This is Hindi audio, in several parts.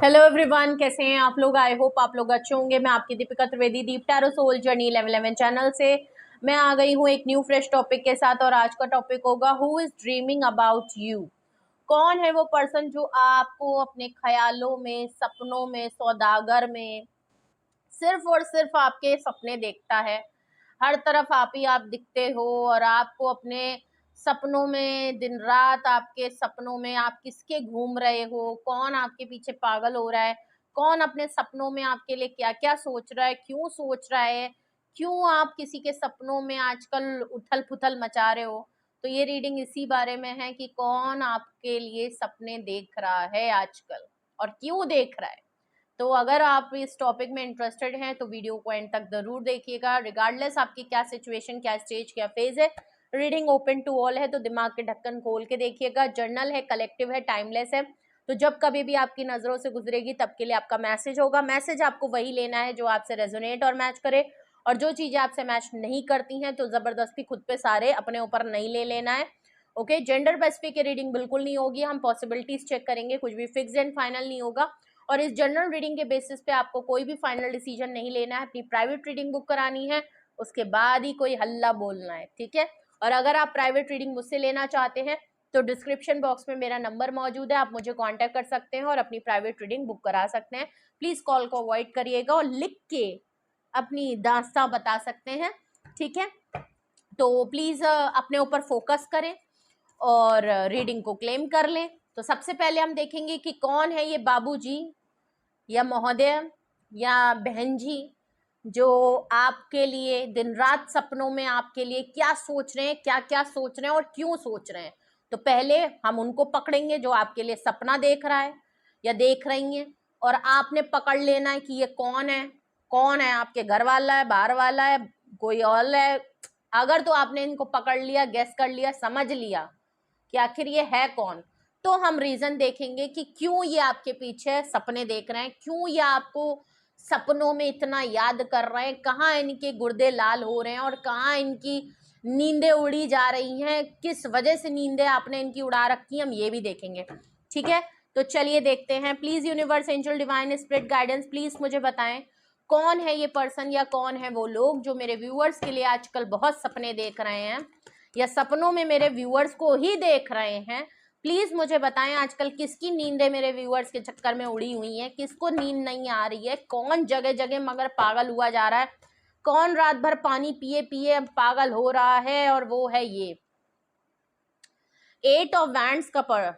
हेलो एवरीवन, कैसे हैं आप लोग। आई होप आप लोग अच्छे होंगे। मैं आपकी दीपिका त्रिवेदी, दीप टैरो सोल जर्नी 11 चैनल से मैं आ गई हूँ एक न्यू फ्रेश टॉपिक के साथ। और आज का टॉपिक होगा who is dreaming about you. कौन है वो पर्सन जो आपको अपने ख्यालों में, सपनों में, सौदागर में सिर्फ और सिर्फ आपके सपने देखता है। हर तरफ आप ही आप दिखते हो और आपको अपने सपनों में, दिन रात आपके सपनों में आप किसके घूम रहे हो, कौन आपके पीछे पागल हो रहा है, कौन अपने सपनों में आपके लिए क्या क्या सोच रहा है, क्यों सोच रहा है, क्यों आप किसी के सपनों में आजकल उथल पुथल मचा रहे हो। तो ये रीडिंग इसी बारे में है कि कौन आपके लिए सपने देख रहा है आजकल और क्यों देख रहा है। तो अगर आप इस टॉपिक में इंटरेस्टेड हैं तो वीडियो को एंड तक जरूर देखिएगा। रिगार्डलेस आपकी क्या सिचुएशन, क्या स्टेज, क्या फेज है, रीडिंग ओपन टू ऑल है, तो दिमाग के ढक्कन खोल के देखिएगा। जर्नल है, कलेक्टिव है, टाइमलेस है, तो जब कभी भी आपकी नजरों से गुजरेगी तब के लिए आपका मैसेज होगा। मैसेज आपको वही लेना है जो आपसे रेजोनेट और मैच करे, और जो चीजें आपसे मैच नहीं करती हैं तो जबरदस्ती खुद पे सारे अपने ऊपर नहीं ले लेना है। ओके, जेंडर स्पेसिफिक रीडिंग बिल्कुल नहीं होगी। हम पॉसिबिलिटीज चेक करेंगे, कुछ भी फिक्स एंड फाइनल नहीं होगा। और इस जनरल रीडिंग के बेसिस पे आपको कोई भी फाइनल डिसीजन नहीं लेना है। अपनी प्राइवेट रीडिंग बुक करानी है, उसके बाद ही कोई हल्ला बोलना है, ठीक है। और अगर आप प्राइवेट रीडिंग मुझसे लेना चाहते हैं तो डिस्क्रिप्शन बॉक्स में मेरा नंबर मौजूद है, आप मुझे कांटेक्ट कर सकते हैं और अपनी प्राइवेट रीडिंग बुक करा सकते हैं। प्लीज कॉल को अवॉइड करिएगा और लिख के अपनी दास्तां बता सकते हैं, ठीक है। तो प्लीज अपने ऊपर फोकस करें और रीडिंग को क्लेम कर लें। तो सबसे पहले हम देखेंगे कि कौन है ये बाबूजी या महोदय या बहन जी जो आपके लिए दिन रात सपनों में आपके लिए क्या सोच रहे हैं, क्या क्या सोच रहे हैं और क्यों सोच रहे हैं। तो पहले हम उनको पकड़ेंगे जो आपके लिए सपना देख रहा है या देख रही हैं, और आपने पकड़ लेना है कि ये कौन है। कौन है, आपके घर वाला है, बाहर वाला है, कोई और है। अगर तो आपने इनको पकड़ लिया, गेस कर लिया, समझ लिया कि आखिर ये है कौन, तो हम रीजन देखेंगे कि क्यों ये आपके पीछे सपने देख रहे हैं, क्यों ये आपको सपनों में इतना याद कर रहे हैं, कहाँ इनके गुर्दे लाल हो रहे हैं और कहाँ इनकी नींदें उड़ी जा रही हैं, किस वजह से नींदें आपने इनकी उड़ा रखी, हम ये भी देखेंगे, ठीक है। तो चलिए देखते हैं। Please universe, angel, divine spirit guidance, please मुझे बताएं कौन है ये पर्सन या कौन है वो लोग जो मेरे व्यूअर्स के लिए आजकल बहुत सपने देख रहे हैं या सपनों में मेरे व्यूअर्स को ही देख रहे हैं। प्लीज मुझे बताएं आजकल किसकी नींदें मेरे व्यूअर्स के चक्कर में उड़ी हुई हैं, किसको नींद नहीं आ रही है, कौन जगह जगह मगर पागल हुआ जा रहा है, कौन रात भर पानी पिए पिए पागल हो रहा है। और वो है ये 8 ऑफ वैंड्स का पर।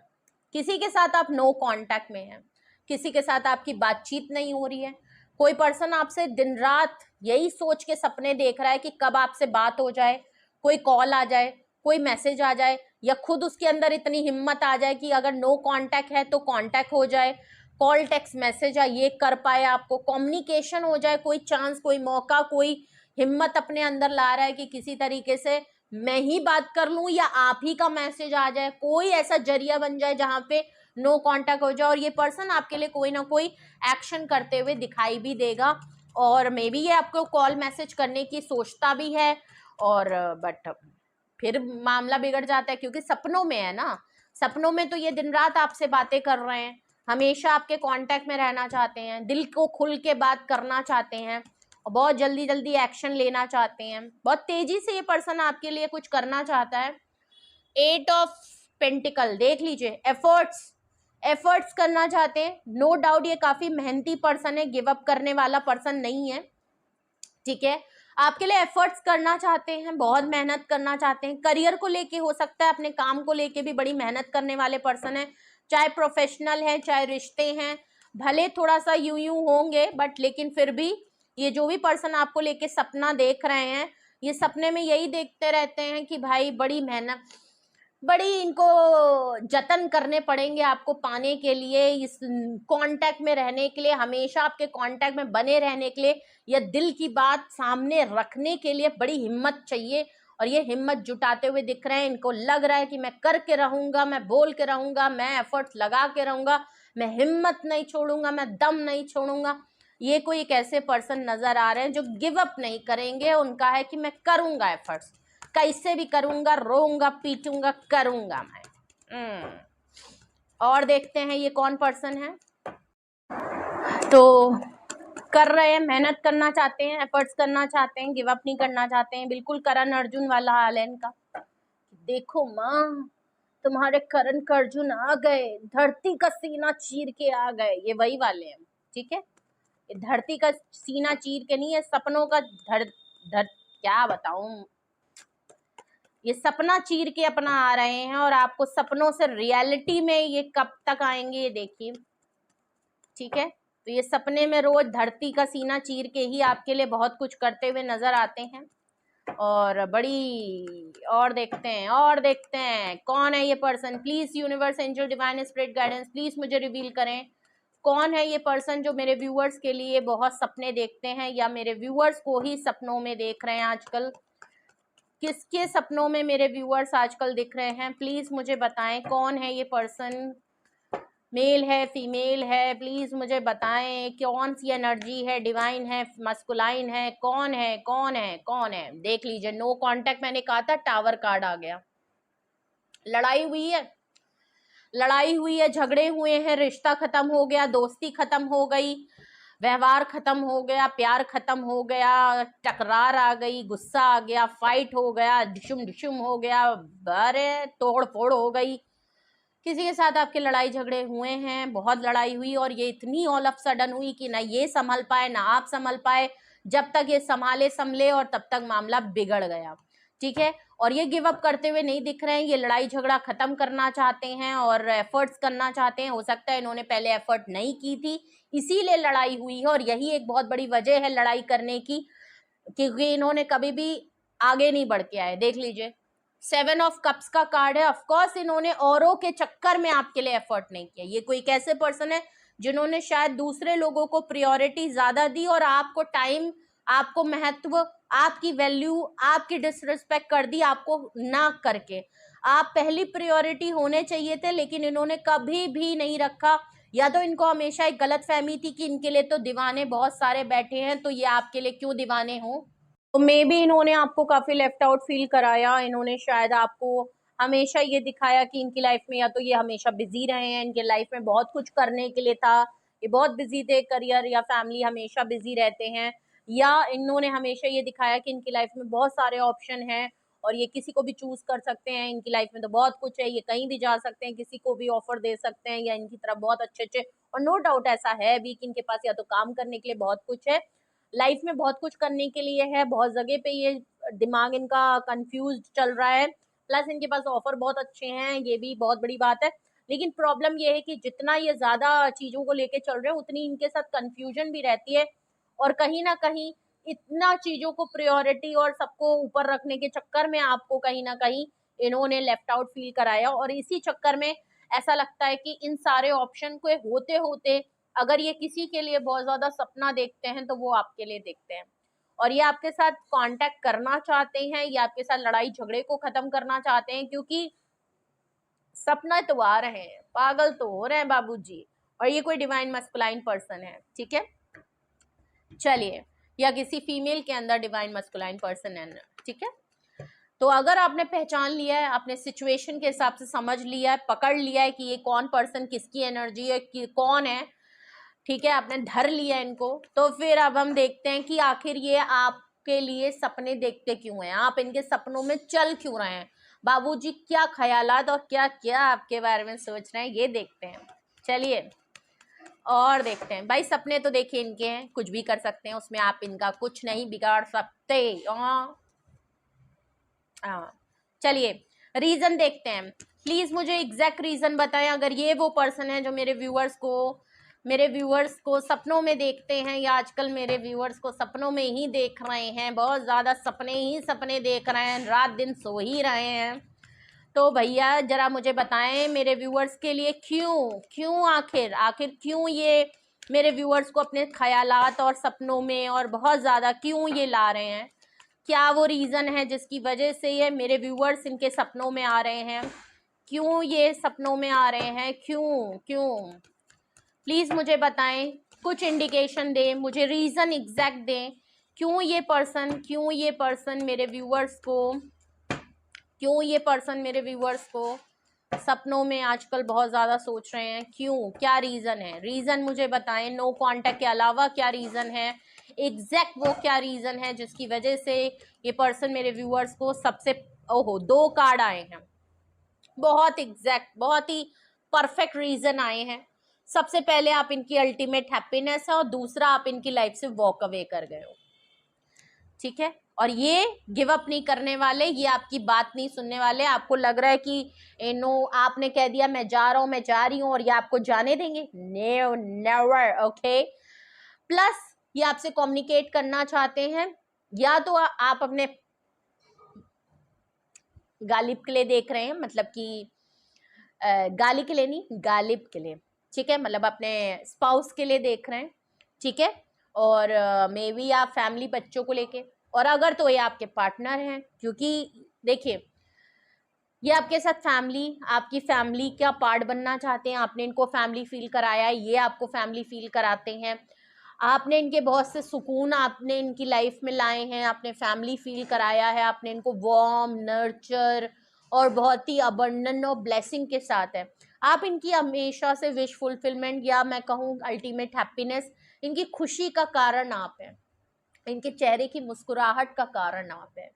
किसी के साथ आप नो कांटेक्ट में हैं, किसी के साथ आपकी बातचीत नहीं हो रही है। कोई पर्सन आपसे दिन रात यही सोच के सपने देख रहा है कि कब आपसे बात हो जाए, कोई कॉल आ जाए, कोई मैसेज आ जाए, या खुद उसके अंदर इतनी हिम्मत आ जाए कि अगर नो कांटेक्ट है तो कांटेक्ट हो जाए, कॉल, टेक्स्ट मैसेज ये कर पाए, आपको कम्युनिकेशन हो जाए, कोई चांस, कोई मौका, कोई हिम्मत अपने अंदर ला रहा है कि किसी तरीके से मैं ही बात कर लूं या आप ही का मैसेज आ जाए, कोई ऐसा जरिया बन जाए जहां पे नो कांटेक्ट हो जाए। और ये पर्सन आपके लिए कोई ना कोई एक्शन करते हुए दिखाई भी देगा, और मे बी ये आपको कॉल मैसेज करने की सोचता भी है, और बट फिर मामला बिगड़ जाता है क्योंकि सपनों में है ना। सपनों में तो ये दिन रात आपसे बातें कर रहे हैं, हमेशा आपके कांटेक्ट में रहना चाहते हैं, दिल को खुल के बात करना चाहते हैं और बहुत जल्दी जल्दी एक्शन लेना चाहते हैं। बहुत तेजी से ये पर्सन आपके लिए कुछ करना चाहता है। 8 ऑफ पेंटिकल देख लीजिए, एफर्ट्स करना चाहते हैं। नो डाउट ये काफी मेहनती पर्सन है, गिव अप करने वाला पर्सन नहीं है, ठीक है। आपके लिए एफर्ट्स करना चाहते हैं, बहुत मेहनत करना चाहते हैं। करियर को लेके हो सकता है, अपने काम को लेके भी बड़ी मेहनत करने वाले पर्सन है, चाहे प्रोफेशनल है चाहे रिश्ते हैं। भले थोड़ा सा यूं यूं होंगे बट लेकिन फिर भी ये जो भी पर्सन आपको लेके सपना देख रहे हैं, ये सपने में यही देखते रहते हैं कि भाई बड़ी मेहनत, बड़ी इनको जतन करने पड़ेंगे आपको पाने के लिए, इस कांटेक्ट में रहने के लिए, हमेशा आपके कांटेक्ट में बने रहने के लिए, या दिल की बात सामने रखने के लिए बड़ी हिम्मत चाहिए। और ये हिम्मत जुटाते हुए दिख रहे हैं। इनको लग रहा है कि मैं करके रहूंगा, मैं बोल के रहूंगा, मैं एफर्ट्स लगा के रहूंगा, मैं हिम्मत नहीं छोड़ूंगा, मैं दम नहीं छोड़ूंगा। ये कोई एक ऐसे पर्सन नजर आ रहे हैं जो गिव अप नहीं करेंगे। उनका है कि मैं करूंगा एफर्ट्स, कैसे भी करूंगा, रोऊंगा, पीटूंगा, करूंगा मैं। और देखते हैं ये कौन पर्सन है। तो कर रहे हैं, मेहनत करना चाहते हैं, एफर्ट्स करना चाहते हैं, गिव अप नहीं करना चाहते हैं। बिल्कुल करण अर्जुन वाला हाल है इनका। देखो माँ, तुम्हारे करण अर्जुन आ गए, धरती का सीना चीर के आ गए, ये वही वाले हैं। ठीक है, ये धरती का सीना चीर के नहीं है, सपनों का क्या बताऊं, ये सपना चीर के अपना आ रहे हैं। और आपको सपनों से रियलिटी में ये कब तक आएंगे ये देखिए। ठीक है, तो ये सपने में रोज धरती का सीना चीर के ही आपके लिए बहुत कुछ करते हुए नजर आते हैं। और और देखते हैं कौन है ये person. Please universe, angel, divine spirit guidance, please मुझे रिवील करें कौन है ये पर्सन जो मेरे व्यूअर्स के लिए बहुत सपने देखते हैं, या मेरे व्यूअर्स को ही सपनों में देख रहे हैं आजकल। किसके सपनों में मेरे व्यूअर्स आजकल दिख रहे हैं, प्लीज मुझे बताएं कौन है ये पर्सन। मेल है, फीमेल है, प्लीज मुझे बताएं कौन सी एनर्जी है, डिवाइन है, मस्कुलाइन है, कौन है कौन है कौन है। देख लीजिए, नो कांटेक्ट मैंने कहा था, टावर कार्ड आ गया। लड़ाई हुई है, झगड़े हुए हैं, रिश्ता खत्म हो गया, दोस्ती खत्म हो गई, व्यवहार खत्म हो गया, प्यार खत्म हो गया, टकरार आ गई, गुस्सा आ गया, फाइट हो गया, डिशुम हो गया, अरे तोड़ फोड़ हो गई। किसी के साथ आपके लड़ाई झगड़े हुए हैं, बहुत लड़ाई हुई, और ये इतनी ऑल ऑफ सडन हुई कि ना ये संभल पाए ना आप संभल पाए। जब तक ये संभले और तब तक मामला बिगड़ गया। ठीक है, और ये गिव अप करते हुए नहीं दिख रहे हैं, ये लड़ाई झगड़ा खत्म करना चाहते हैं और एफर्ट्स करना चाहते हैं। हो सकता है इन्होंने पहले एफर्ट नहीं की थी, इसीलिए लड़ाई हुई है, और यही एक बहुत बड़ी वजह है लड़ाई करने की, क्योंकि इन्होंने कभी भी आगे नहीं बढ़ के आए। देख लीजिए, 7 ऑफ कप्स का कार्ड है। ऑफ कोर्स इन्होंने औरों के चक्कर में आपके लिए एफर्ट नहीं किया। ये कोई कैसे पर्सन है जिन्होंने शायद दूसरे लोगों को प्रायोरिटी ज्यादा दी और आपको टाइम, आपको महत्व, आपकी वैल्यू, आपकी डिसरिस्पेक्ट कर दी, आपको ना करके। आप पहली प्रायोरिटी होने चाहिए थे, लेकिन इन्होंने कभी भी नहीं रखा। या तो इनको हमेशा एक गलत फहमी थी कि इनके लिए तो दीवाने बहुत सारे बैठे हैं, तो ये आपके लिए क्यों दीवाने हों। तो मे बी इन्होंने आपको काफी लेफ्ट आउट फील कराया। इन्होंने शायद आपको हमेशा ये दिखाया कि इनकी लाइफ में या तो ये हमेशा बिजी रहे हैं, इनके लाइफ में बहुत कुछ करने के लिए था, ये बहुत बिजी थे, करियर या फैमिली हमेशा बिजी रहते हैं, या इन्होंने हमेशा ये दिखाया कि इनकी लाइफ में बहुत सारे ऑप्शन हैं और ये किसी को भी चूज कर सकते हैं। इनकी लाइफ में तो बहुत कुछ है, ये कहीं भी जा सकते हैं, किसी को भी ऑफर दे सकते हैं, या इनकी तरफ बहुत अच्छे अच्छे, और नो डाउट ऐसा है भी कि इनके पास या तो काम करने के लिए बहुत कुछ है, लाइफ में बहुत कुछ करने के लिए है, बहुत जगह पे ये दिमाग इनका कंफ्यूज चल रहा है, प्लस इनके पास ऑफर बहुत अच्छे हैं, ये भी बहुत बड़ी बात है। लेकिन प्रॉब्लम ये है कि जितना ये ज्यादा चीजों को लेके चल रहे हैं, उतनी इनके साथ कंफ्यूजन भी रहती है, और कहीं ना कहीं इतना चीजों को प्रायोरिटी और सबको ऊपर रखने के चक्कर में आपको कहीं ना कहीं इन्होंने लेफ्ट आउट फील कराया, और इसी चक्कर में ऐसा लगता है कि इन सारे ऑप्शन को होते होते अगर ये किसी के लिए बहुत ज्यादा सपना देखते हैं तो वो आपके लिए देखते हैं, और ये आपके साथ कांटेक्ट करना चाहते हैं, ये आपके साथ लड़ाई झगड़े को खत्म करना चाहते हैं, क्योंकि सपना तो आ रहे हैं, पागल तो हो रहे हैं बाबूजी। और ये कोई डिवाइन मस्कुलाइन पर्सन है। ठीक है, चलिए, या किसी फीमेल के अंदर डिवाइन मस्कुलाइन पर्सन है। ठीक है, तो अगर आपने पहचान लिया है, आपने सिचुएशन के हिसाब से समझ लिया है, पकड़ लिया है कि ये कौन पर्सन किसकी एनर्जी है, कि कौन है, ठीक है, आपने धर लिया इनको, तो फिर अब हम देखते हैं कि आखिर ये आपके लिए सपने देखते क्यों हैं, आप इनके सपनों में चल क्यों रहे हैं, बाबूजी क्या ख्यालात और क्या क्या आपके बारे में सोच रहे हैं, ये देखते हैं। चलिए और देखते हैं भाई, सपने तो देखिए इनके हैं, कुछ भी कर सकते हैं, उसमें आप इनका कुछ नहीं बिगाड़ सकते। चलिए रीजन देखते हैं, प्लीज मुझे एग्जैक्ट रीजन बताएं। अगर ये वो पर्सन है जो मेरे व्यूअर्स को सपनों में देखते हैं, या आजकल मेरे व्यूअर्स को सपनों में ही देख रहे हैं, बहुत ज्यादा सपने देख रहे हैं, रात दिन सो ही रहे हैं, तो भैया जरा मुझे बताएं मेरे व्यूअर्स के लिए क्यों आखिर क्यों ये मेरे व्यूअर्स को अपने ख्यालात और सपनों में और बहुत ज्यादा क्यों ये ला रहे हैं, क्या वो रीजन है जिसकी वजह से ये मेरे व्यूअर्स इनके सपनों में आ रहे हैं, क्यों ये सपनों में आ रहे हैं, क्यों प्लीज मुझे बताएं, कुछ इंडिकेशन दें मुझे, रीजन एग्जैक्ट दें, क्यों ये पर्सन मेरे व्यूअर्स को सपनों में आजकल बहुत ज़्यादा सोच रहे हैं, क्यों, क्या रीज़न है, रीज़न मुझे बताएं। नो कांटेक्ट के अलावा क्या रीज़न है, एग्जैक्ट वो क्या रीज़न है जिसकी वजह से ये पर्सन मेरे व्यूअर्स को सबसे, ओहो 2 कार्ड आए हैं, बहुत एग्जैक्ट, बहुत ही परफेक्ट रीज़न आए हैं। सबसे पहले आप इनकी अल्टीमेट हैप्पीनेस है और दूसरा आप इनकी लाइफ से वॉक अवे कर गए हो, ठीक है। और ये गिव अप नहीं करने वाले, ये आपकी बात नहीं सुनने वाले। आपको लग रहा है कि नो, आपने कह दिया मैं जा रहा हूं, मैं जा रही हूं, और ये आपको जाने देंगे? No, never, okay. प्लस ये आपसे कम्युनिकेट करना चाहते हैं, या तो आप अपने गालिब के लिए देख रहे हैं, मतलब कि गाली के लिए नहीं, गालिब के लिए, ठीक है, मतलब अपने स्पाउस के लिए देख रहे हैं, ठीक है। और मे बी आप फैमिली, बच्चों को लेके, और अगर तो ये आपके पार्टनर हैं, क्योंकि देखिए ये आपके साथ फैमिली, आपकी फैमिली का पार्ट बनना चाहते हैं। आपने इनको फैमिली फील कराया है, ये आपको फैमिली फील कराते हैं। आपने इनके बहुत से सुकून आपने इनकी लाइफ में लाए हैं, आपने फैमिली फील कराया है, आपने इनको वार्म, नर्चर और बहुत ही अबंडन और ब्लेसिंग के साथ है। आप इनकी हमेशा से विश फुलफिलमेंट, या मैं कहूँ अल्टीमेट हैप्पीनेस, इनकी खुशी का कारण आप हैं, इनके चेहरे की मुस्कुराहट का कारण आप हैं,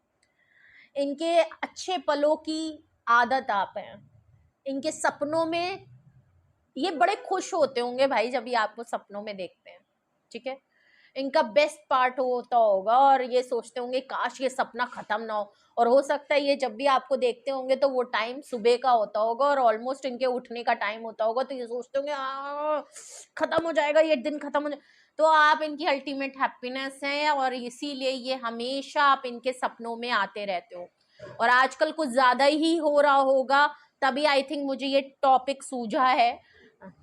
इनके अच्छे पलों की आदत आप हैं। इनके सपनों में ये बड़े खुश होते होंगे भाई जब ये आपको सपनों में देखते हैं, ठीक है। इनका बेस्ट पार्ट होता होगा और ये सोचते होंगे काश ये सपना खत्म ना हो। और हो सकता है ये जब भी आपको देखते होंगे तो वो टाइम सुबह का होता होगा और ऑलमोस्ट इनके उठने का टाइम होता होगा, तो ये सोचते होंगे खत्म हो जाएगा ये दिन, खत्म हो जाए। तो आप इनकी अल्टीमेट हैप्पीनेस हैं और इसीलिए ये हमेशा आप इनके सपनों में आते रहते हो। और आजकल कुछ ज्यादा ही हो रहा होगा, तभी आई थिंक मुझे ये टॉपिक सूझा है,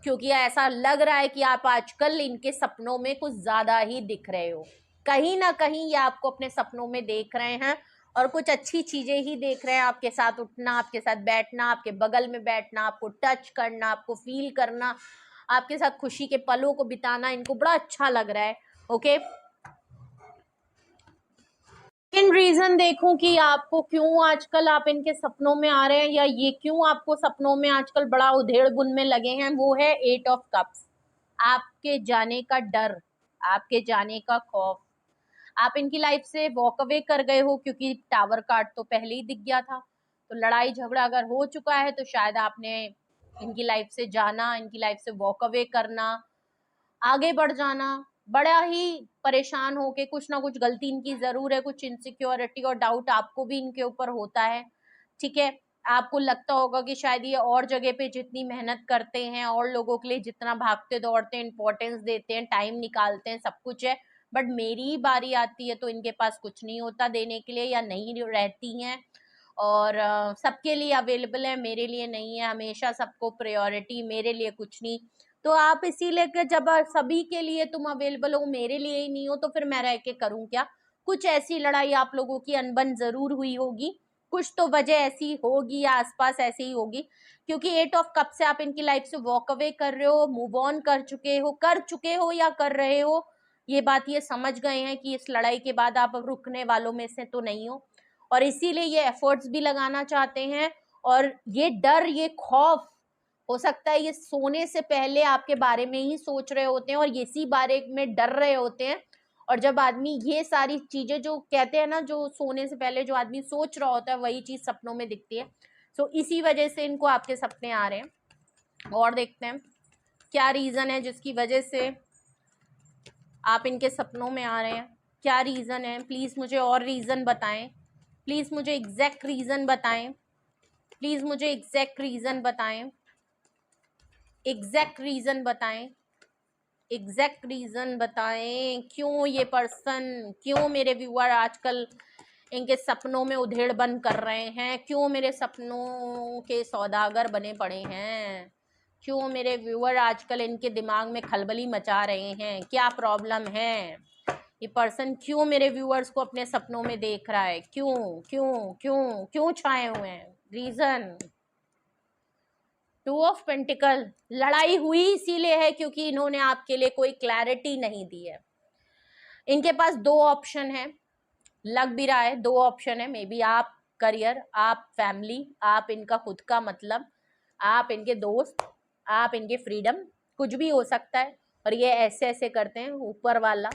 क्योंकि ऐसा लग रहा है कि आप आजकल इनके सपनों में कुछ ज्यादा ही दिख रहे हो। कहीं ना कहीं ये आपको अपने सपनों में देख रहे हैं और कुछ अच्छी चीजें ही देख रहे हैं, आपके साथ उठना, आपके साथ बैठना, आपके बगल में बैठना, आपको टच करना, आपको फील करना, आपके साथ खुशी के पलों को बिताना, इनको बड़ा अच्छा लग रहा है, ओके। लेकिन रीजन देखूं कि आपको क्यों आजकल आप इनके सपनों में आ रहे हैं, या ये क्यों आपको सपनों में आजकल बड़ा उधेड़ बुन में लगे हैं, वो है 8 ऑफ कप्स। आपके जाने का डर, आपके जाने का खौफ, आप इनकी लाइफ से वॉक अवे कर गए हो, क्योंकि टावर कार्ड तो पहले ही दिख गया था। तो लड़ाई झगड़ा अगर हो चुका है तो शायद आपने इनकी लाइफ से जाना, इनकी लाइफ से वॉक अवे करना, आगे बढ़ जाना, बड़ा ही परेशान होके, कुछ ना कुछ गलती इनकी जरूर है, कुछ इनसिक्योरिटी और डाउट आपको भी इनके ऊपर होता है, ठीक है। आपको लगता होगा कि शायद ये और जगह पे जितनी मेहनत करते हैं, और लोगों के लिए जितना भागते दौड़ते हैं, इंपॉर्टेंस देते हैं, टाइम निकालते हैं, सब कुछ है, बट मेरी ही बारी आती है तो इनके पास कुछ नहीं होता देने के लिए, या नहीं रहती हैं। और सबके लिए अवेलेबल है, मेरे लिए नहीं है, हमेशा सबको प्रायोरिटी, मेरे लिए कुछ नहीं। तो आप इसीलिए कि जब सभी के लिए तुम अवेलेबल हो, मेरे लिए ही नहीं हो, तो फिर मैं रह के करूं क्या। कुछ ऐसी लड़ाई आप लोगों की अनबन जरूर हुई होगी, कुछ तो वजह ऐसी होगी या आसपास ऐसी ही होगी, क्योंकि 8 ऑफ कप से आप इनकी लाइफ से वॉक अवे कर रहे हो, मूव ऑन कर चुके हो या कर रहे हो, ये बात ये समझ गए हैं कि इस लड़ाई के बाद आप रुकने वालों में से तो नहीं हो, और इसीलिए ये एफर्ट्स भी लगाना चाहते हैं। और ये डर, ये खौफ, हो सकता है ये सोने से पहले आपके बारे में ही सोच रहे होते हैं और इसी बारे में डर रहे होते हैं। और जब आदमी ये सारी चीजें, जो कहते हैं ना, जो सोने से पहले जो आदमी सोच रहा होता है वही चीज सपनों में दिखती है। सो इसी वजह से इनको आपके सपने आ रहे हैं। और देखते हैं क्या रीजन है जिसकी वजह से आप इनके सपनों में आ रहे हैं, क्या रीजन है। प्लीज मुझे और रीजन बताएं, प्लीज मुझे एग्जैक्ट रीजन बताएं, प्लीज मुझे एग्जैक्ट रीजन बताएं, एग्जैक्ट रीजन बताएं, एग्जैक्ट रीजन बताएं, क्यों ये पर्सन, क्यों मेरे व्यूअर आजकल इनके सपनों में उधेड़ बन कर रहे हैं, क्यों मेरे सपनों के सौदागर बने पड़े हैं, क्यों मेरे व्यूअर आजकल इनके दिमाग में खलबली मचा रहे हैं, क्या प्रॉब्लम है। ये पर्सन क्यों मेरे व्यूअर्स को अपने सपनों में देख रहा है, क्यों क्यों क्यों क्यों छाए हुए हैं, रीजन। 2 ऑफ पेंटिकल, लड़ाई हुई इसीलिए है क्योंकि इन्होंने आपके लिए कोई क्लैरिटी नहीं दी है। इनके पास 2 ऑप्शन है, लग भी रहा है 2 ऑप्शन है, मे बी आप करियर, आप फैमिली, आप इनका खुद का मतलब। आप इनके दोस्त, आप इनके फ्रीडम, कुछ भी हो सकता है। और ये ऐसे ऐसे करते हैं ऊपर वाला।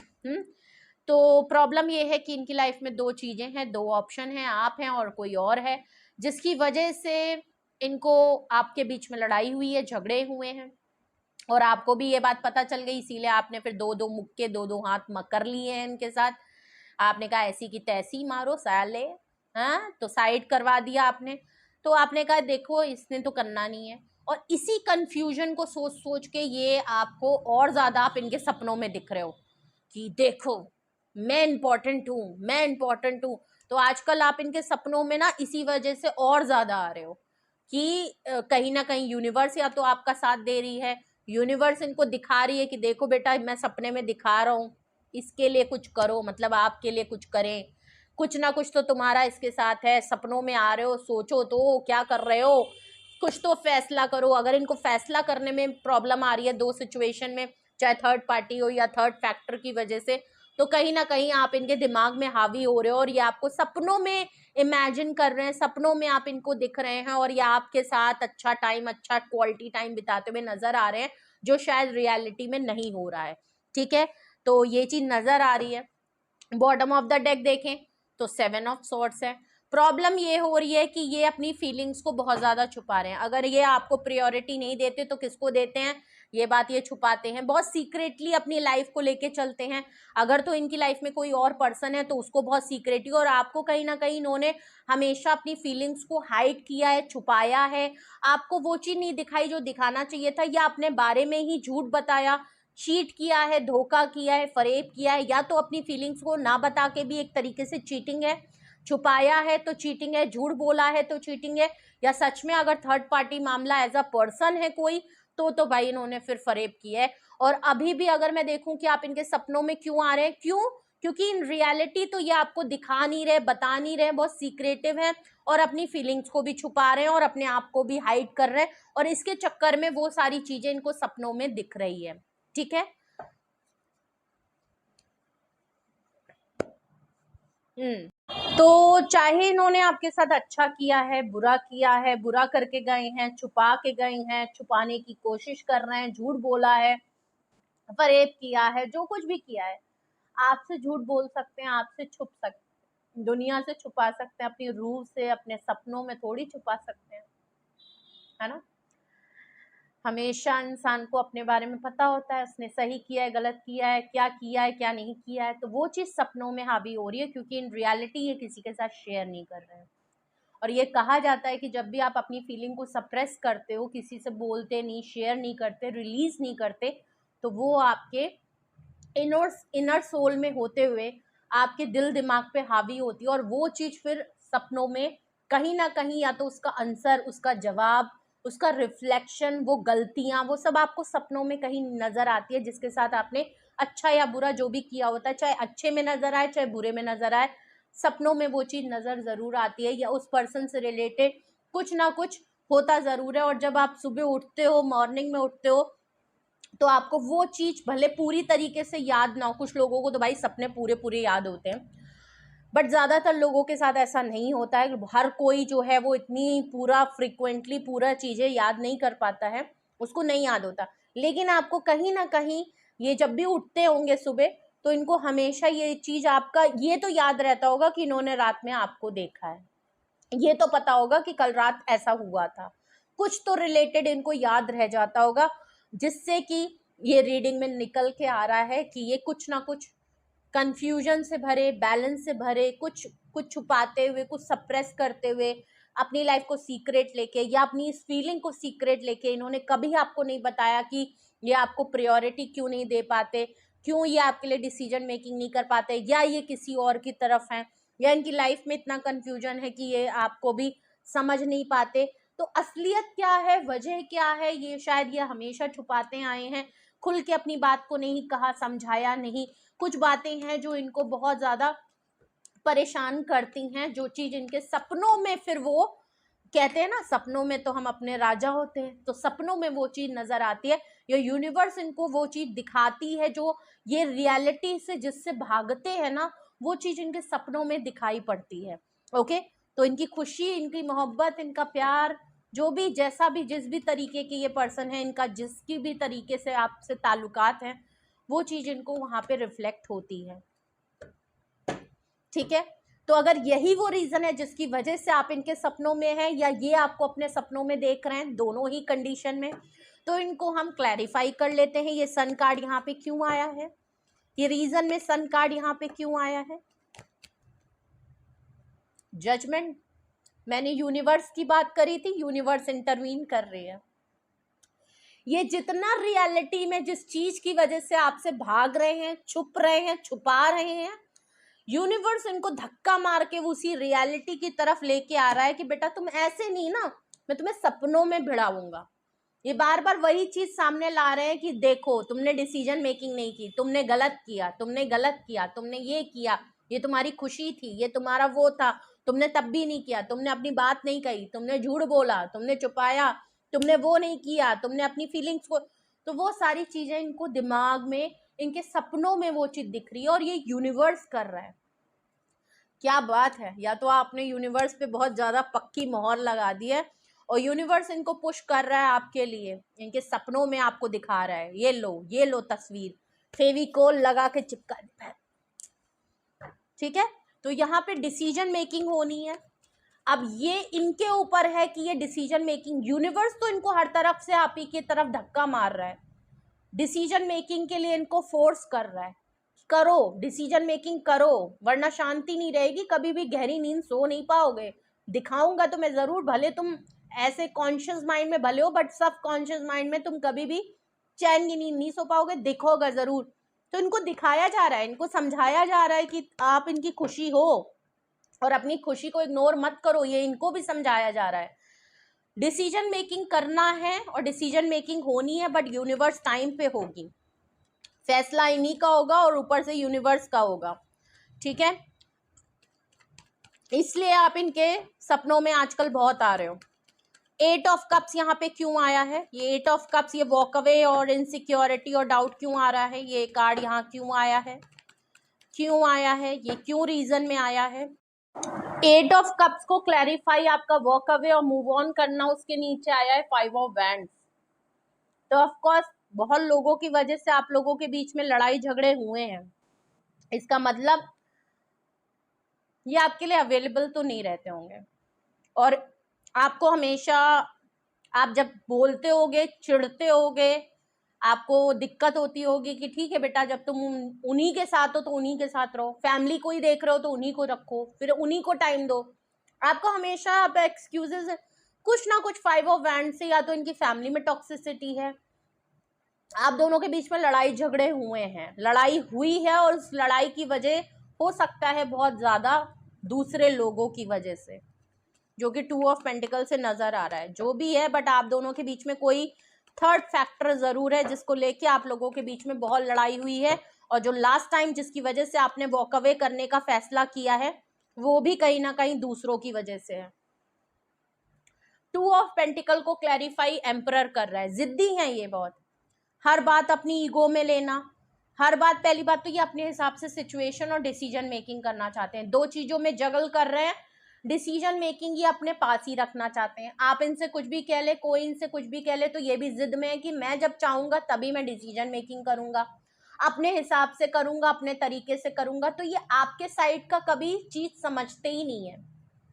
तो प्रॉब्लम ये है कि इनकी लाइफ में दो चीजें हैं, दो ऑप्शन हैं, आप हैं और कोई और है, जिसकी वजह से इनको आपके बीच में लड़ाई हुई है, झगड़े हुए हैं, और आपको भी ये बात पता चल गई, इसीलिए आपने फिर दो दो मुक्के, दो दो हाथ कर लिए हैं इनके साथ। आपने कहा ऐसी की तैसी मारो साले, हाँ, तो साइड करवा दिया आपने। तो आपने कहा देखो इसने तो करना नहीं है, और इसी कंफ्यूजन को सोच सोच के ये आपको और ज्यादा आप इनके सपनों में दिख रहे हो कि देखो मैं इंपॉर्टेंट हूँ, मैं इंपॉर्टेंट हूँ। तो आजकल आप इनके सपनों में ना इसी वजह से और ज्यादा आ रहे हो कि कहीं ना कहीं यूनिवर्स या तो आपका साथ दे रही है, यूनिवर्स इनको दिखा रही है कि देखो बेटा मैं सपने में दिखा रहा हूँ, इसके लिए कुछ करो, मतलब आपके लिए कुछ करें, कुछ ना कुछ तो तुम्हारा इसके साथ है, सपनों में आ रहे हो, सोचो तो क्या कर रहे हो, कुछ तो फैसला करो। अगर इनको फैसला करने में प्रॉब्लम आ रही है दो सिचुएशन में, चाहे थर्ड पार्टी हो या थर्ड फैक्टर की वजह से, तो कहीं ना कहीं आप इनके दिमाग में हावी हो रहे हो, और ये आपको सपनों में इमेजिन कर रहे हैं, सपनों में आप इनको दिख रहे हैं, और ये आपके साथ अच्छा टाइम, अच्छा क्वालिटी टाइम बिताते हुए नजर आ रहे हैं, जो शायद रियलिटी में नहीं हो रहा है। ठीक है, तो ये चीज नजर आ रही है। बॉटम ऑफ द डेक देखें तो 7 ऑफ सॉर्ड्स है। प्रॉब्लम ये हो रही है कि ये अपनी फीलिंग्स को बहुत ज्यादा छुपा रहे हैं। अगर ये आपको प्रायोरिटी नहीं देते तो किसको देते हैं, ये बात ये छुपाते हैं, बहुत सीक्रेटली अपनी लाइफ को लेके चलते हैं। अगर तो इनकी लाइफ में कोई और पर्सन है तो उसको बहुत सीक्रेटली, और आपको कहीं ना कहीं इन्होंने हमेशा अपनी फीलिंग्स को हाइड किया है, छुपाया है, आपको वो चीज नहीं दिखाई जो दिखाना चाहिए था, या अपने बारे में ही झूठ बताया, चीट किया है, धोखा किया है, फरेब किया है, या तो अपनी फीलिंग्स को ना बता के भी एक तरीके से चीटिंग है, छुपाया है तो चीटिंग है, झूठ बोला है तो चीटिंग है, या सच में अगर थर्ड पार्टी मामला एज अ पर्सन है कोई, तो भाई इन्होंने फिर फरेब किया है। और अभी भी अगर मैं देखूं कि आप इनके सपनों में क्यों आ रहे हैं, क्यों, क्योंकि इन रियलिटी तो ये आपको दिखा नहीं रहे, बता नहीं रहे, बहुत सीक्रेटिव है, और अपनी फीलिंग्स को भी छुपा रहे हैं और अपने आप को भी हाइड कर रहे हैं, और इसके चक्कर में वो सारी चीजें इनको सपनों में दिख रही है। ठीक है। तो चाहे इन्होंने आपके साथ अच्छा किया है, बुरा किया है, बुरा करके गए हैं, छुपा के गए हैं, छुपाने की कोशिश कर रहे हैं, झूठ बोला है, फरेब किया है, जो कुछ भी किया है, आपसे झूठ बोल सकते हैं, आपसे छुप सकते हैं, दुनिया से छुपा सकते हैं, अपनी रूह से, अपने सपनों में थोड़ी छुपा सकते हैं, है ना। हमेशा इंसान को अपने बारे में पता होता है, उसने सही किया है, गलत किया है, क्या नहीं किया है, तो वो चीज सपनों में हावी हो रही है, क्योंकि इन रियलिटी ये किसी के साथ शेयर नहीं कर रहे हैं। और ये कहा जाता है कि जब भी आप अपनी फीलिंग को सप्रेस करते हो, किसी से बोलते नहीं, शेयर नहीं करते, रिलीज नहीं करते, तो वो आपके इनर सोल में होते हुए आपके दिल दिमाग पे हावी होती है, और वो चीज फिर सपनों में कहीं ना कहीं, या तो उसका आंसर, उसका जवाब, उसका रिफ्लेक्शन, वो गलतियां, वो सब आपको सपनों में कहीं नजर आती है, जिसके साथ आपने अच्छा या बुरा जो भी किया होता है, चाहे अच्छे में नजर आए चाहे बुरे में नजर आए, सपनों में वो चीज नजर जरूर आती है, या उस पर्सन से रिलेटेड कुछ ना कुछ होता जरूर है। और जब आप सुबह उठते हो, मॉर्निंग में उठते हो, तो आपको वो चीज भले पूरी तरीके से याद ना हो, कुछ लोगों को तो भाई सपने पूरे पूरे याद होते हैं, बट ज्यादातर लोगों के साथ ऐसा नहीं होता है। हर कोई जो है वो इतनी पूरा फ्रिक्वेंटली पूरा चीजें याद नहीं कर पाता है, उसको नहीं याद होता। लेकिन आपको कहीं ना कहीं ये जब भी उठते होंगे सुबह, तो इनको हमेशा ये चीज आपका ये तो याद रहता होगा कि इन्होंने रात में आपको देखा है, ये तो पता होगा कि कल रात ऐसा हुआ था, कुछ तो रिलेटेड इनको याद रह जाता होगा, जिससे कि ये रीडिंग में निकल के आ रहा है कि ये कुछ ना कुछ कंफ्यूजन से भरे, बैलेंस से भरे, कुछ कुछ छुपाते हुए, कुछ सप्रेस करते हुए, अपनी लाइफ को सीक्रेट लेके, या अपनी इस फीलिंग को सीक्रेट लेके, इन्होंने कभी आपको नहीं बताया कि ये आपको प्रायोरिटी क्यों नहीं दे पाते, क्यों ये आपके लिए डिसीजन मेकिंग नहीं कर पाते, या ये किसी और की तरफ हैं, या इनकी लाइफ में इतना कंफ्यूजन है कि ये आपको भी समझ नहीं पाते। तो असलियत क्या है, वजह क्या है, ये शायद ये हमेशा छुपाते आए हैं, खुल के अपनी बात को नहीं कहा, समझाया नहीं। कुछ बातें हैं जो इनको बहुत ज्यादा परेशान करती हैं, जो चीज इनके सपनों में फिर वो कहते हैं ना, सपनों में तो हम अपने राजा होते हैं, तो सपनों में वो चीज नजर आती है, या यूनिवर्स इनको वो चीज दिखाती है जो ये रियलिटी से जिससे भागते हैं ना, वो चीज इनके सपनों में दिखाई पड़ती है। ओके, तो इनकी खुशी, इनकी मोहब्बत, इनका प्यार, जो भी जैसा भी जिस भी तरीके के ये पर्सन है, इनका जिसकी भी तरीके से आपसे ताल्लुकात हैं, वो चीज़ इनको वहाँ पे रिफ्लेक्ट होती है। ठीक है, तो अगर यही वो रीज़न है जिसकी वजह से आप इनके सपनों में हैं या ये आपको अपने सपनों में देख रहे हैं, दोनों ही कंडीशन में, तो इनको हम क्लैरिफाई कर लेते हैं। ये सन कार्ड यहाँ पे क्यों आया है, ये रीज़न में सन कार्ड यहाँ पे क्यों आया है। जजमेंट, मैंने यूनिवर्स की बात करी थी, यूनिवर्स इंटरवीन कर रही है। ये जितना रियलिटी में जिस चीज की वजह से आपसे भाग रहे हैं, छुप रहे हैं, छुपा रहे हैं, यूनिवर्स इनको धक्का मार के उसी रियलिटी की तरफ लेके आ रहा है कि बेटा तुम ऐसे नहीं ना, मैं तुम्हें सपनों में भिड़ाऊंगा। ये बार बार वही चीज सामने ला रहे हैं कि देखो तुमने डिसीजन मेकिंग नहीं की, तुमने गलत किया, तुमने गलत किया, तुमने ये किया, ये तुम्हारी खुशी थी, ये तुम्हारा वो था, तुमने तब भी नहीं किया, तुमने अपनी बात नहीं कही, तुमने झूठ बोला, तुमने छुपाया, तुमने वो नहीं किया, तुमने अपनी फीलिंग्स को, तो वो सारी चीजें इनको दिमाग में, इनके सपनों में वो चीज दिख रही है और ये यूनिवर्स कर रहा है। क्या बात है, या तो आपने यूनिवर्स पे बहुत ज्यादा पक्की मोहर लगा दी है और यूनिवर्स इनको पुश कर रहा है आपके लिए, इनके सपनों में आपको दिखा रहा है, ये लो तस्वीर, फेविकोल लगा के चिपका दे। ठीक है, तो यहाँ पे डिसीजन मेकिंग होनी है। अब ये इनके ऊपर है कि ये डिसीजन मेकिंग, यूनिवर्स तो इनको हर तरफ से आप ही की तरफ धक्का मार रहा है, डिसीजन मेकिंग के लिए इनको फोर्स कर रहा है, करो डिसीजन मेकिंग करो, वरना शांति नहीं रहेगी, कभी भी गहरी नींद सो नहीं पाओगे। दिखाऊंगा तो मैं जरूर, भले तुम ऐसे कॉन्शियस माइंड में भले हो, बट सब कॉन्शियस माइंड में तुम कभी भी चैन की नींद नहीं सो पाओगे, दिखोगा जरूर। तो इनको दिखाया जा रहा है, इनको समझाया जा रहा है कि आप इनकी खुशी हो और अपनी खुशी को इग्नोर मत करो, ये इनको भी समझाया जा रहा है। डिसीजन मेकिंग करना है और डिसीजन मेकिंग होनी है, बट यूनिवर्स टाइम पे होगी, फैसला इन्हीं का होगा और ऊपर से यूनिवर्स का होगा। ठीक है, इसलिए आप इनके सपनों में आजकल बहुत आ रहे हो। 8 ऑफ कप्स यहाँ पे क्यों आया है, ये 8 ऑफ कप्स, ये वॉक अवे और इनसिक्योरिटी और डाउट क्यों आ रहा है, ये कार्ड यहाँ क्यों आया है, क्यों आया है, ये क्यों रीजन में आया है। 8 ऑफ कप्स को क्लैरिफाई, आपका वॉक अवे और मूव ऑन करना, उसके नीचे आया है 5 ऑफ वैंड्स। तो ऑफ कोर्स बहुत लोगों की वजह से आप लोगों के बीच में लड़ाई झगड़े हुए हैं, इसका मतलब ये आपके लिए अवेलेबल तो नहीं रहते होंगे और आपको हमेशा, आप जब बोलते होगे, चिढ़ते होगे, आपको दिक्कत होती होगी कि ठीक है बेटा, जब तुम उन्हीं के साथ हो तो उन्हीं के साथ रहो, फैमिली को ही देख रहे हो तो उन्हीं को रखो, फिर उन्हीं को टाइम दो। आपको हमेशा आप एक्सक्यूजेस, कुछ ना कुछ 5 ऑफ वैंड से, या तो इनकी फैमिली में टॉक्सिसिटी है, आप दोनों के बीच में लड़ाई झगड़े हुए हैं, लड़ाई हुई है और उस लड़ाई की वजह हो सकता है बहुत ज़्यादा दूसरे लोगों की वजह से, जो कि 2 ऑफ पेंटिकल से नज़र आ रहा है। जो भी है, बट आप दोनों के बीच में कोई थर्ड फैक्टर ज़रूर है जिसको लेके आप लोगों के बीच में बहुत लड़ाई हुई है, और जो लास्ट टाइम जिसकी वजह से आपने वॉक अवे करने का फैसला किया है, वो भी कहीं ना कहीं दूसरों की वजह से है। 2 ऑफ पेंटिकल को क्लैरिफाई एम्परर कर रहा है, जिद्दी हैं ये बहुत, हर बात अपनी ईगो में लेना, हर बात, पहली बात तो ये अपने हिसाब से सिचुएशन और डिसीजन मेकिंग करना चाहते हैं, दो चीजों में जगल कर रहे हैं। डिसीजन मेकिंग ये अपने पास ही रखना चाहते हैं, आप इनसे कुछ भी कह ले, कोई इनसे कुछ भी कह ले, तो ये भी जिद में है कि मैं जब चाहूंगा तभी मैं डिसीजन मेकिंग करूंगा, अपने हिसाब से करूंगा, अपने तरीके से करूंगा। तो ये आपके साइड का कभी चीज समझते ही नहीं है,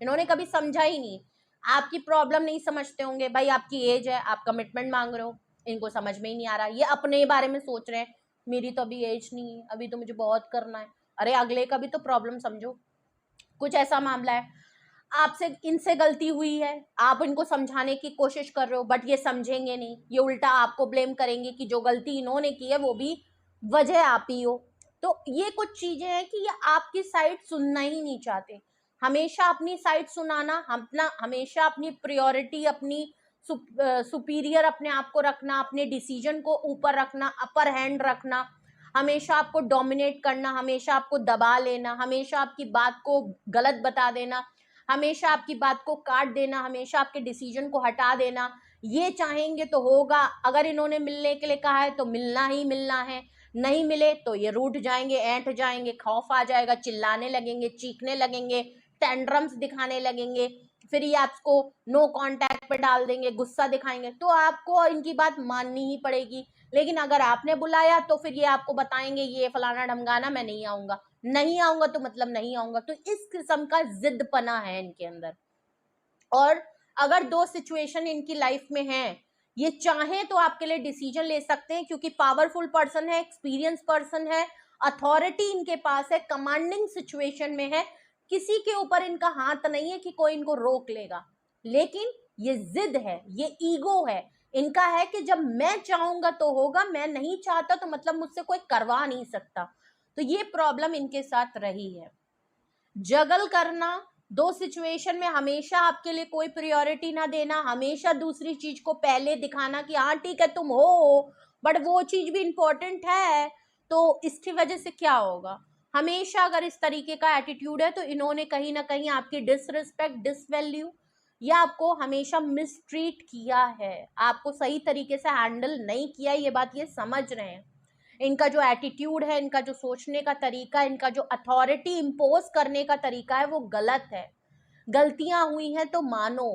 इन्होंने कभी समझा ही नहीं, आपकी प्रॉब्लम नहीं समझते होंगे। भाई आपकी एज है, आप कमिटमेंट मांग रहे हो, इनको समझ में ही नहीं आ रहा, ये अपने बारे में सोच रहे हैं, मेरी तो अभी एज नहीं है, अभी तो मुझे बहुत करना है। अरे अगले का भी तो प्रॉब्लम समझो, कुछ ऐसा मामला है, आपसे इनसे गलती हुई है, आप इनको समझाने की कोशिश कर रहे हो, बट ये समझेंगे नहीं, ये उल्टा आपको ब्लेम करेंगे कि जो गलती इन्होंने की है वो भी वजह आप ही हो। तो ये कुछ चीजें हैं कि ये आपकी साइड सुनना ही नहीं चाहते, हमेशा अपनी साइड सुनाना, हमेशा अपनी प्रायोरिटी, अपनी सुपीरियर अपने आप को रखना, अपने डिसीजन को ऊपर रखना, अपर हैंड रखना, हमेशा आपको डोमिनेट करना, हमेशा आपको दबा लेना, हमेशा आपकी बात को गलत बता देना, हमेशा आपकी बात को काट देना, हमेशा आपके डिसीजन को हटा देना। ये चाहेंगे तो होगा, अगर इन्होंने मिलने के लिए कहा है तो मिलना ही मिलना है, नहीं मिले तो ये रूठ जाएंगे, ऐंठ जाएंगे, खौफ आ जाएगा, चिल्लाने लगेंगे, चीखने लगेंगे, टेंड्रम्स दिखाने लगेंगे, फिर ये आपको नो कांटेक्ट पे डाल देंगे, गुस्सा दिखाएंगे, तो आपको इनकी बात माननी ही पड़ेगी। लेकिन अगर आपने बुलाया तो फिर ये आपको बताएंगे ये फलाना ढमकाना, मैं नहीं आऊंगा, नहीं आऊंगा तो मतलब नहीं आऊंगा। तो इस किस्म का जिद्दपना है इनके अंदर। और अगर दो सिचुएशन इनकी लाइफ में है, ये चाहे तो आपके लिए डिसीजन ले सकते हैं, क्योंकि पावरफुल पर्सन है, एक्सपीरियंस पर्सन है, अथॉरिटी इनके पास है, कमांडिंग सिचुएशन में है, किसी के ऊपर इनका हाथ नहीं है कि कोई इनको रोक लेगा। लेकिन ये जिद है, ये ईगो है इनका, है कि जब मैं चाहूंगा तो होगा, मैं नहीं चाहता तो मतलब मुझसे कोई करवा नहीं सकता। तो ये प्रॉब्लम इनके साथ रही है। जगल करना, दो सिचुएशन में हमेशा आपके लिए कोई प्रायोरिटी ना देना, हमेशा दूसरी चीज को पहले दिखाना कि हाँ ठीक है तुम हो, बट वो चीज भी इंपॉर्टेंट है। तो इसकी वजह से क्या होगा, हमेशा अगर इस तरीके का एटीट्यूड है तो इन्होंने कहीं ना कहीं आपकी डिसरिस्पेक्ट, डिसवैल्यू या आपको हमेशा मिसट्रीट किया है, आपको सही तरीके से हैंडल नहीं किया, ये बात ये समझ रहे हैं। इनका जो एटीट्यूड है, इनका जो सोचने का तरीका, इनका जो अथॉरिटी इम्पोज करने का तरीका है वो गलत है। गलतियां हुई हैं तो मानो,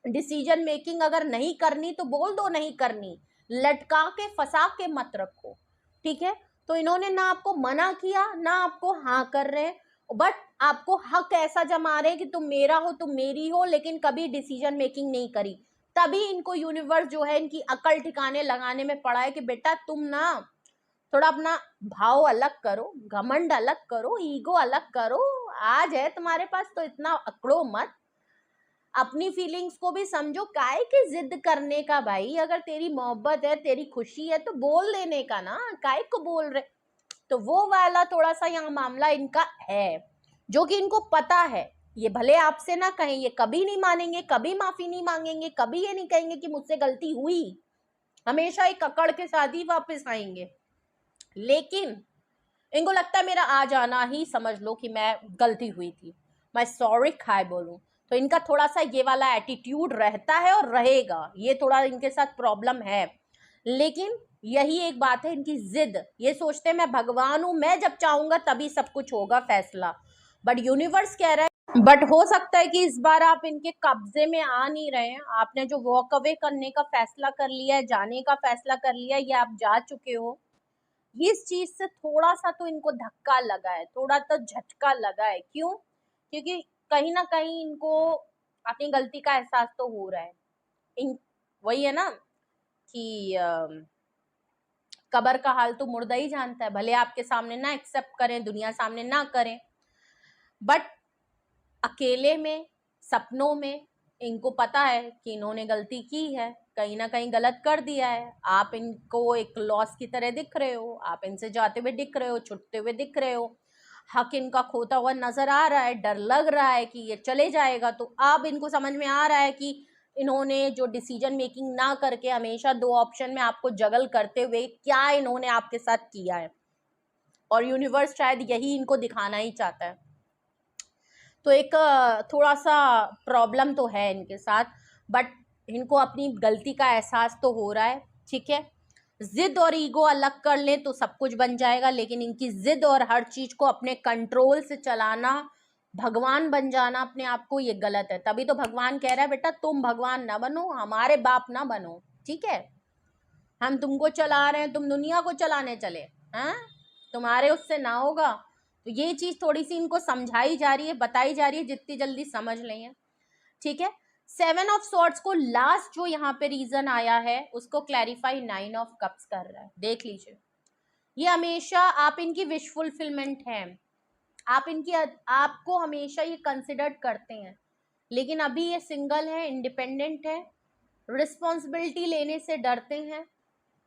डिसीजन मेकिंग अगर नहीं करनी तो बोल दो नहीं करनी, लटका के फंसा के मत रखो, ठीक है। तो इन्होंने ना आपको मना किया ना आपको हाँ कर रहे हैं, बट आपको हक ऐसा जमा रहे हैं कि तुम मेरा हो, तुम मेरी हो, लेकिन कभी डिसीजन मेकिंग नहीं करी। तभी इनको यूनिवर्स जो है इनकी अकल ठिकाने लगाने में पड़ा है कि बेटा तुम ना थोड़ा अपना भाव अलग करो, घमंड अलग करो, ईगो अलग करो, आज है तुम्हारे पास तो इतना अकड़ो मत, अपनी फीलिंग्स को भी समझो, काहे की जिद करने का भाई, अगर तेरी मोहब्बत है, तेरी खुशी है तो बोल देने का ना, काहे को बोल रहे। तो वो वाला थोड़ा सा यहाँ मामला इनका है, जो कि इनको पता है, ये भले आपसे ना कहें, ये कभी नहीं मानेंगे, कभी माफी नहीं मांगेंगे, कभी ये नहीं कहेंगे कि मुझसे गलती हुई, हमेशा एक अकड़ के साथ ही वापस आएंगे। लेकिन इनको लगता है मेरा आ जाना ही समझ लो कि मैं गलती हुई थी, मैं सॉरी खाए बोलूं। तो इनका थोड़ा सा ये वाला एटीट्यूड रहता है और रहेगा, ये थोड़ा इनके साथ प्रॉब्लम है। लेकिन यही एक बात है इनकी जिद, ये सोचते हैं मैं भगवान हूं, मैं जब चाहूंगा तभी सब कुछ होगा फैसला। बट यूनिवर्स कह रहा है, बट हो सकता है कि इस बार आप इनके कब्जे में आ नहीं रहे हैं, आपने जो वॉक अवे करने का फैसला कर लिया है, जाने का फैसला कर लिया है, ये आप जा चुके हो। इस चीज से थोड़ा सा तो इनको धक्का लगा है, थोड़ा तो झटका लगा है। क्यों? क्योंकि कहीं ना कहीं इनको अपनी गलती का एहसास तो हो रहा है। वही है ना कि कब्र का हाल तो मुर्दा ही जानता है, भले आपके सामने ना एक्सेप्ट करें, दुनिया सामने ना करें, बट अकेले में, सपनों में इनको पता है कि इन्होंने गलती की है, कहीं ना कहीं गलत कर दिया है। आप इनको एक लॉस की तरह दिख रहे हो, आप इनसे जाते हुए दिख रहे हो, छुटते हुए दिख रहे हो, हक इनका खोता हुआ नजर आ रहा है, डर लग रहा है कि ये चले जाएगा। तो अब इनको समझ में आ रहा है कि इन्होंने जो डिसीजन मेकिंग ना करके हमेशा दो ऑप्शन में आपको जगल करते हुए क्या इन्होंने आपके साथ किया है, और यूनिवर्स शायद यही इनको दिखाना ही चाहता है। तो एक थोड़ा सा प्रॉब्लम तो है इनके साथ, बट इनको अपनी गलती का एहसास तो हो रहा है, ठीक है। जिद और ईगो अलग कर लें तो सब कुछ बन जाएगा, लेकिन इनकी जिद और हर चीज को अपने कंट्रोल से चलाना, भगवान बन जाना अपने आप को, ये गलत है। तभी तो भगवान कह रहा है बेटा तुम भगवान ना बनो, हमारे बाप ना बनो, ठीक है। हम तुमको चला रहे हैं, तुम दुनिया को चलाने चले, हैं, तुम्हारे उससे ना होगा। तो ये चीज थोड़ी सी इनको समझाई जा रही है, बताई जा रही है, जितनी जल्दी समझ लें, ठीक है। 7 ऑफ सॉर्ड्स को लास्ट जो यहाँ पे रीजन आया है उसको क्लैरिफाई 9 ऑफ कप्स कर रहा है, देख लीजिए। ये हमेशा आप इनकी विश फुलफिलमेंट है, आप इनकी, आपको हमेशा ये कंसिडर्ड करते हैं, लेकिन अभी ये सिंगल है, इंडिपेंडेंट है, रिस्पॉन्सिबिलिटी लेने से डरते हैं,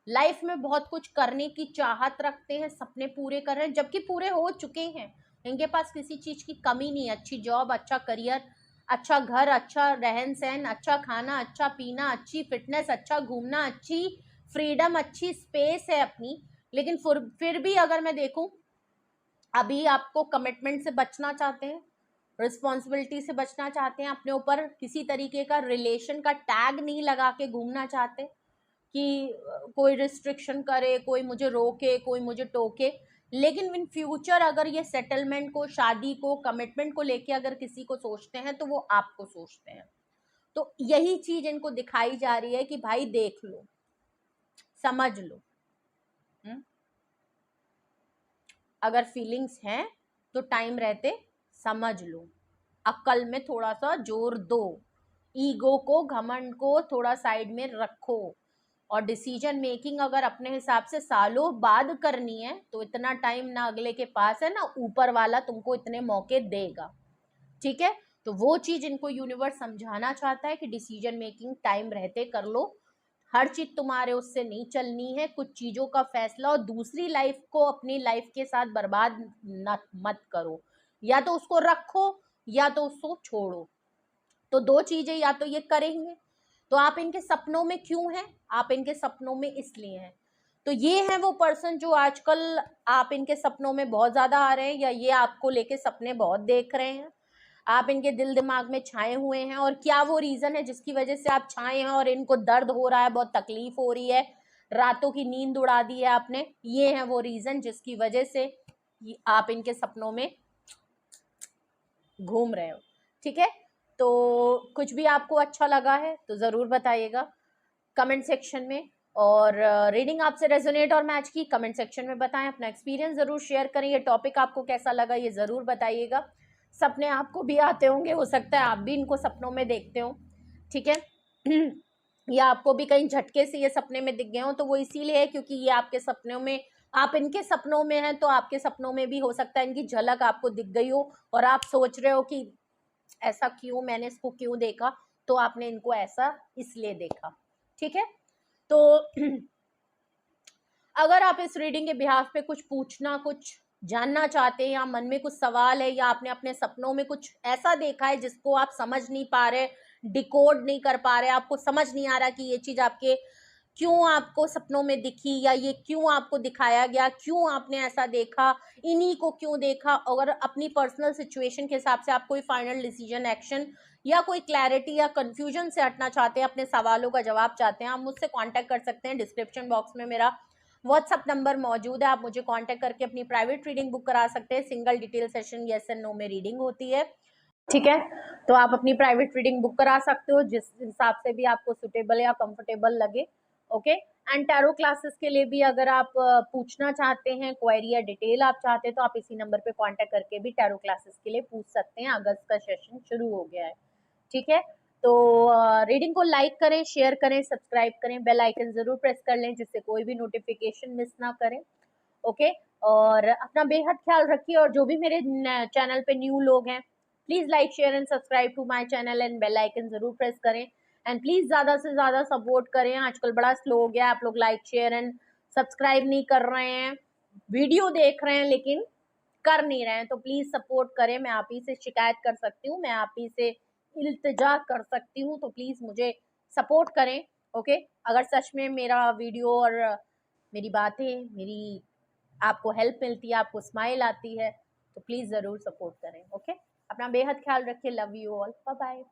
लाइफ में बहुत कुछ करने की चाहत रखते हैं, सपने पूरे कर रहे हैं, जबकि पूरे हो चुके हैं, इनके पास किसी चीज की कमी नहीं है, अच्छी जॉब, अच्छा करियर, अच्छा घर, अच्छा रहन सहन, अच्छा खाना, अच्छा पीना, अच्छी फिटनेस, अच्छा घूमना, अच्छी फ्रीडम, अच्छी स्पेस है अपनी। लेकिन फिर भी अगर मैं देखूं, अभी आपको कमिटमेंट से बचना चाहते हैं, रिस्पॉन्सिबिलिटी से बचना चाहते हैं, अपने ऊपर किसी तरीके का रिलेशन का टैग नहीं लगा के घूमना चाहते कि कोई रिस्ट्रिक्शन करे, कोई मुझे रोके, कोई मुझे टोके, लेकिन इन फ्यूचर अगर ये सेटलमेंट को, शादी को, कमिटमेंट को लेके अगर किसी को सोचते हैं तो वो आपको सोचते हैं। तो यही चीज इनको दिखाई जा रही है कि भाई देख लो, समझ लो। अगर फीलिंग्स हैं तो टाइम रहते समझ लो, अक्ल में थोड़ा सा जोर दो, ईगो को, घमंड को थोड़ा साइड में रखो, और डिसीजन मेकिंग अगर अपने हिसाब से सालों बाद करनी है तो इतना टाइम ना अगले के पास है ना ऊपर वाला तुमको इतने मौके देगा। ठीक है, तो वो चीज इनको यूनिवर्स समझाना चाहता है कि डिसीजन मेकिंग टाइम रहते कर लो, हर चीज तुम्हारे उससे नहीं चलनी है, कुछ चीजों का फैसला, और दूसरी लाइफ को अपनी लाइफ के साथ बर्बाद मत करो, या तो उसको रखो या तो उसको छोड़ो। तो दो चीजें या तो ये करेंगे। तो आप इनके सपनों में क्यों हैं? आप इनके सपनों में इसलिए हैं। तो ये है वो पर्सन जो आजकल आप इनके सपनों में बहुत ज्यादा आ रहे हैं, या ये आपको लेके सपने बहुत देख रहे हैं, आप इनके दिल दिमाग में छाए हुए हैं। और क्या वो रीजन है जिसकी वजह से आप छाए हैं और इनको दर्द हो रहा है, बहुत तकलीफ हो रही है, रातों की नींद उड़ा दी है आपने, ये है वो रीजन जिसकी वजह से आप इनके सपनों में घूम रहे हो। ठीक है, तो कुछ भी आपको अच्छा लगा है तो ज़रूर बताइएगा कमेंट सेक्शन में, और रीडिंग आपसे रेजोनेट और मैच की कमेंट सेक्शन में बताएं, अपना एक्सपीरियंस ज़रूर शेयर करें, ये टॉपिक आपको कैसा लगा ये ज़रूर बताइएगा। सपने आपको भी आते होंगे, हो सकता है आप भी इनको सपनों में देखते हो। ठीक है या आपको भी कहीं झटके से ये सपने में दिख गए हो, तो वो इसीलिए है क्योंकि ये आपके सपनों में, आप इनके सपनों में हैं, तो आपके सपनों में भी हो सकता है इनकी झलक आपको दिख गई हो, और आप सोच रहे हो कि ऐसा क्यों, मैंने इसको क्यों देखा, तो आपने इनको ऐसा इसलिए देखा। ठीक है, तो अगर आप इस रीडिंग के बिहाफ पे कुछ पूछना, कुछ जानना चाहते हैं, या मन में कुछ सवाल है, या आपने अपने सपनों में कुछ ऐसा देखा है जिसको आप समझ नहीं पा रहे, डिकोड नहीं कर पा रहे, आपको समझ नहीं आ रहा कि ये चीज आपके क्यों आपको सपनों में दिखी, या ये क्यों आपको दिखाया गया, क्यों आपने ऐसा देखा, इन्हीं को क्यों देखा, अगर अपनी पर्सनल सिचुएशन के हिसाब से आप कोई फाइनल डिसीजन, एक्शन, या कोई क्लैरिटी या कंफ्यूजन से हटना चाहते हैं, अपने सवालों का जवाब चाहते हैं, आप मुझसे कांटेक्ट कर सकते हैं। डिस्क्रिप्शन बॉक्स में मेरा व्हाट्सअप नंबर मौजूद है, आप मुझे कांटेक्ट करके अपनी प्राइवेट रीडिंग बुक करा सकते हैं। Single detail session yes and no में रीडिंग होती है। ठीक है, तो आप अपनी प्राइवेट रीडिंग बुक करा सकते हो जिस हिसाब से भी आपको सुटेबल या कंफर्टेबल लगे। ओके, एंड टैरो क्लासेस के लिए भी अगर आप पूछना चाहते हैं, क्वेरी या डिटेल आप चाहते हैं, तो आप इसी नंबर पे कांटेक्ट करके भी टैरो क्लासेस के लिए पूछ सकते हैं। अगस्त का सेशन शुरू हो गया है। ठीक है, तो रीडिंग को लाइक करें, शेयर करें, सब्सक्राइब करें, बेल आइकन जरूर प्रेस कर लें जिससे कोई भी नोटिफिकेशन मिस ना करें। ओके, और अपना बेहद ख्याल रखिए, और जो भी मेरे चैनल पे न्यू लोग हैं please like share and subscribe to my channel, and bell icon जरूर प्रेस करें, एंड प्लीज ज्यादा से ज्यादा सपोर्ट करें। आजकल बड़ा स्लो हो गया, आप लोग लाइक शेयर एंड सब्सक्राइब नहीं कर रहे हैं, वीडियो देख रहे हैं लेकिन कर नहीं रहे हैं, तो प्लीज सपोर्ट करें। मैं आप ही से शिकायत कर सकती हूँ, मैं आप ही से इल्तिजा कर सकती हूँ, तो प्लीज मुझे सपोर्ट करें। ओके, अगर सच में मेरा वीडियो और मेरी बातें, मेरी आपको हेल्प मिलती है, आपको स्माइल आती है, तो प्लीज जरूर सपोर्ट करें। ओके, अपना बेहद ख्याल रखिए, love you all, bye bye.